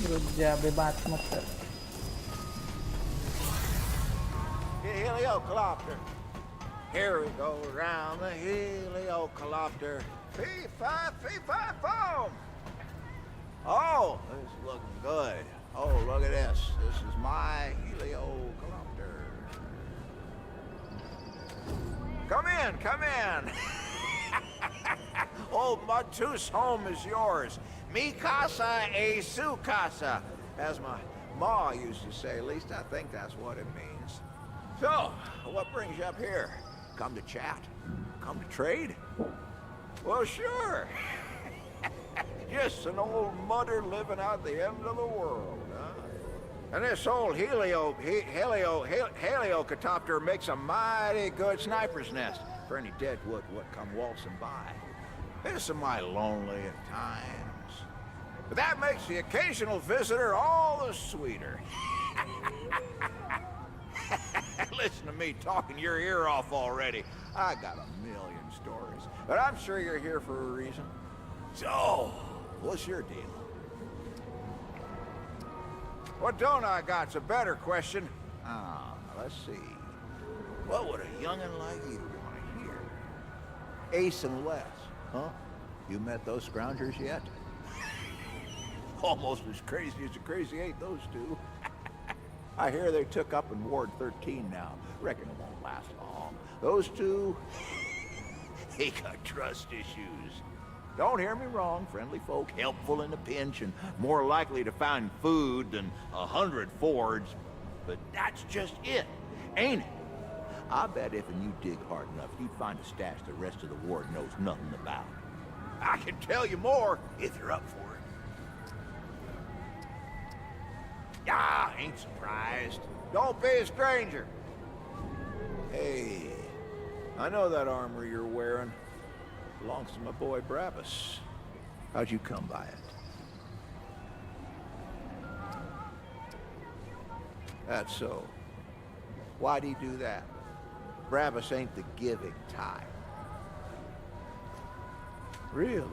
रुक जा बे, बात मत कर। Heliocopter. Here we go around the heliocopter. Fee-fi, foam. Oh, this is looking good. Oh, look at this. This is my heliocopter. Come in, come in. Old Mudtooth's home is yours. Mi casa e su casa, as my ma used to say. At least I think that's what it means. So, what brings you up here? Come to chat? Come to trade? Well, sure. Just an old mudder living out the end of the world, huh? And this old heliocopter makes a mighty good sniper's nest for any deadwood what come waltzing by. This is my lonely at times. But that makes the occasional visitor all the sweeter. Listen to me talking your ear off already. I got a million stories, but I'm sure you're here for a reason. So, what's your deal? What don't I got's a better question. Let's see. What would a young'un like you want to hear? Ace and Wes, huh? You met those scroungers yet? Almost as crazy as the Crazy Eight, those two. I hear they took up in Ward 13 now. Reckon it won't last long. Those two, they got trust issues. Don't hear me wrong, friendly folk, helpful in a pinch, and more likely to find food than 100 Fords. But that's just it, ain't it? I bet if you dig hard enough, you'd find a stash the rest of the ward knows nothing about. I can tell you more if you're up for it. Ah, ain't surprised. Don't be a stranger. Hey, I know that armor you're wearing. Belongs to my boy Brabus. How'd you come by it? That's so. Why'd he do that? Brabus ain't the giving type. Really?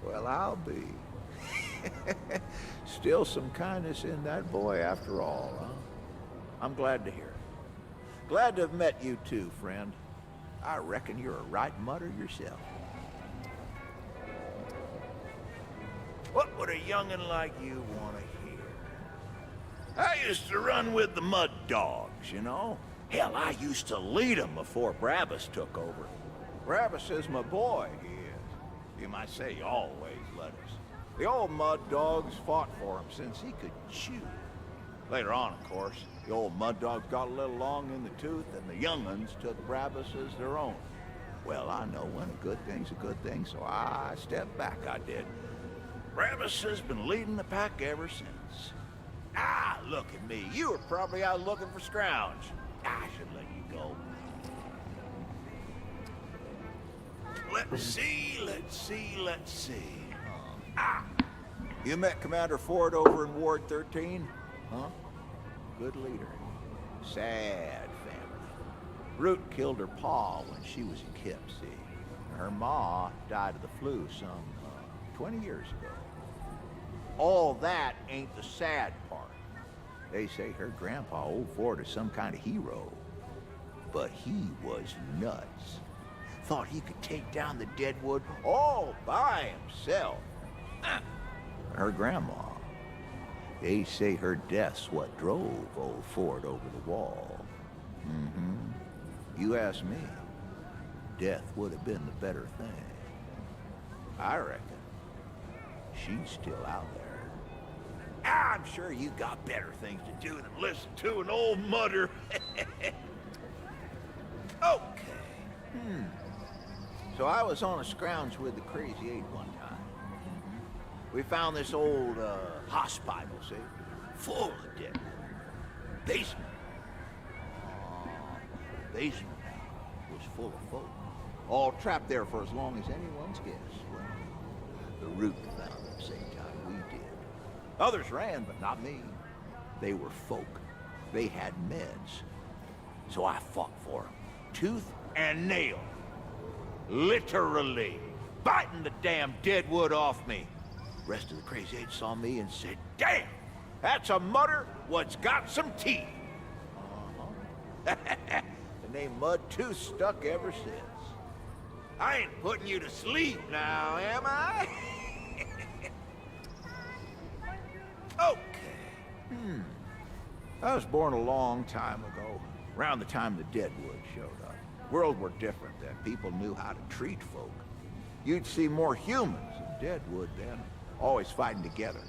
Well, I'll be. Still some kindness in that boy after all, huh? I'm glad to hear it. Glad to have met you too, friend. I reckon you're a right mutter yourself. What would a young'un like you want to hear? I used to run with the Mud Dogs, you know? Hell, I used to lead them before Brabus took over. Brabus is my boy, he is. You might say he always let us. The old Mud Dogs fought for him since he could chew. Later on, of course, the old Mud Dogs got a little long in the tooth, and the young'uns took Brabus as their own. Well, I know when a good thing's a good thing, so I stepped back, I did. Brabus has been leading the pack ever since. Ah, look at me. You were probably out looking for scrounge. I should let you go. Let's see. You met Commander Ford over in Ward 13? Huh? Good leader. Sad family. Root killed her pa when she was a kid, see? Her ma died of the flu some 20 years ago. All that ain't the sad part. They say her grandpa, old Ford, is some kind of hero. But he was nuts. Thought he could take down the Deadwood all by himself. Her grandma, they say her death's what drove old Ford over the wall. You ask me, death would have been the better thing. I reckon she's still out there. I'm sure you got better things to do than listen to an old mutter. Okay. So I was on a scrounge with the Crazy Eight one time. We found this old hospital, see? Full of dead. Basement. The basement was full of folk. All trapped there for as long as anyone's guess. Well, the Root found them same time we did. Others ran, but not me. They were folk. They had meds. So I fought for them. Tooth and nail. Literally. Biting the damn deadwood off me. Rest of the Crazy Eight saw me and said, "Damn, that's a mutter what's got some teeth." The name Mudtooth stuck ever since. I ain't putting you to sleep now, am I? Okay. I was born a long time ago, around the time the Deadwood showed up. World were different then. People knew how to treat folk. You'd see more humans in Deadwood then, always fighting together,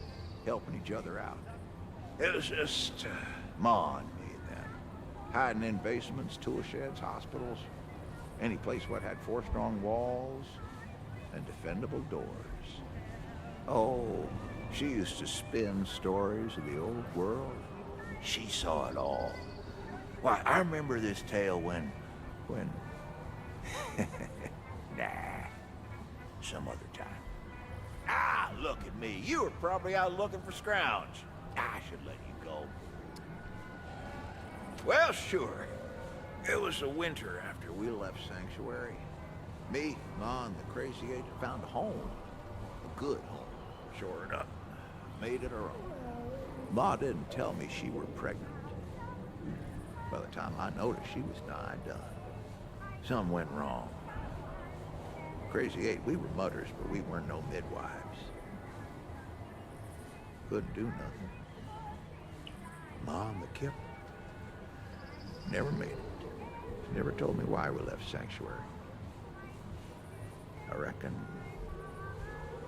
helping each other out. It was just Ma and me then, hiding in basements, tool sheds, hospitals, any place what had 4 strong walls and defendable doors. Oh, she used to spin stories of the old world. She saw it all. Why, I remember this tale when... Nah, some other time. Ah, look at me. You were probably out looking for scrounge. I should let you go. Well, sure. It was the winter after we left Sanctuary. Me, Ma, and the Crazy Eight found a home. A good home. Shored up. Made it our own. Ma didn't tell me she were pregnant. By the time I noticed, she was nigh done. Something went wrong. Crazy Eight, we were mutters, but we weren't no midwives. Couldn't do nothing. Ma and the Kip never made it. Never told me why we left Sanctuary. I reckon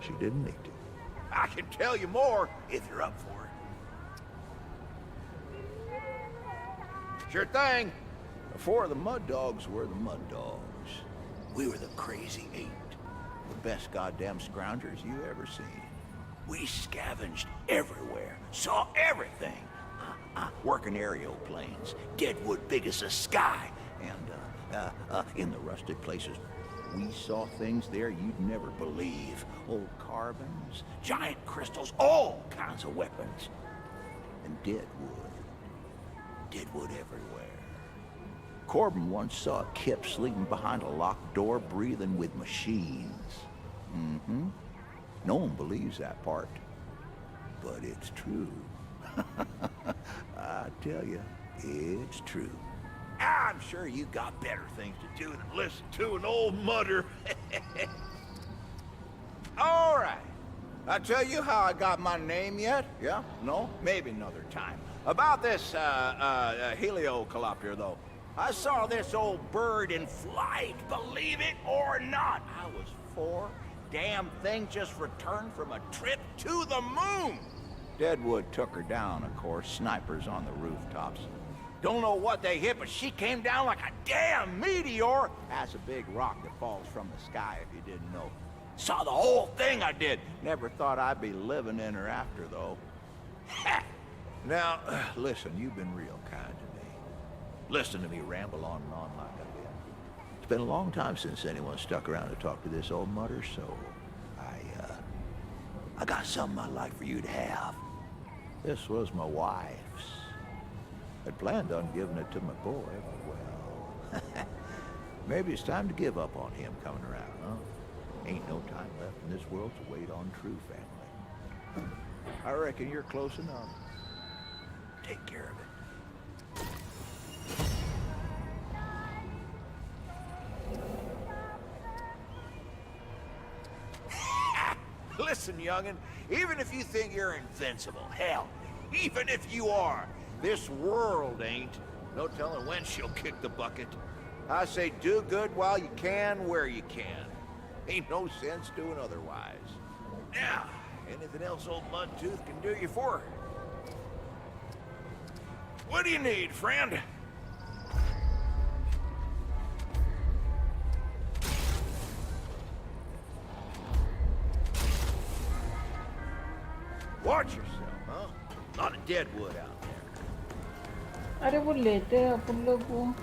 she didn't need to. I can tell you more if you're up for it. Sure thing. Before the Mud Dogs were the Mud Dogs. We were the Crazy Eight. The best goddamn scroungers you ever seen. We scavenged everywhere, saw everything. Working aerial planes, Deadwood big as the sky, and in the rusted places, we saw things there you'd never believe. Old carbons, giant crystals, all kinds of weapons. And Deadwood. Deadwood everywhere. Corbin once saw a Kip sleeping behind a locked door, breathing with machines. No one believes that part. But it's true. I tell you, it's true. I'm sure you got better things to do than listen to an old mutter. All right. I tell you how I got my name yet? Yeah? No? Maybe another time. About this, heliocopter, though. I saw this old bird in flight, believe it or not. I was 4 damn things just returned from a trip to the moon. Deadwood took her down, of course, snipers on the rooftops. Don't know what they hit, but she came down like a damn meteor. That's a big rock that falls from the sky, if you didn't know. Saw the whole thing, I did. Never thought I'd be living in her after, though. Ha! Now, listen, you've been real kind to me. Listen to me ramble on and on like I've been. It's been a long time since anyone stuck around to talk to this old mutter, so I got something I'd like for you to have. This was my wife's. I'd planned on giving it to my boy, but well, maybe it's time to give up on him coming around, huh? Ain't no time left in this world to wait on true family. I reckon you're close enough. Take care of it. Listen, youngin', even if you think you're invincible, hell, even if you are, this world ain't. No telling when she'll kick the bucket. I say do good while you can, where you can. Ain't no sense doing otherwise. Now, anything else old Mudtooth can do you for? What do you need, friend? Watch yourself, huh? A lot of deadwood out there. अरे वो लेते हैं अपन लोग वो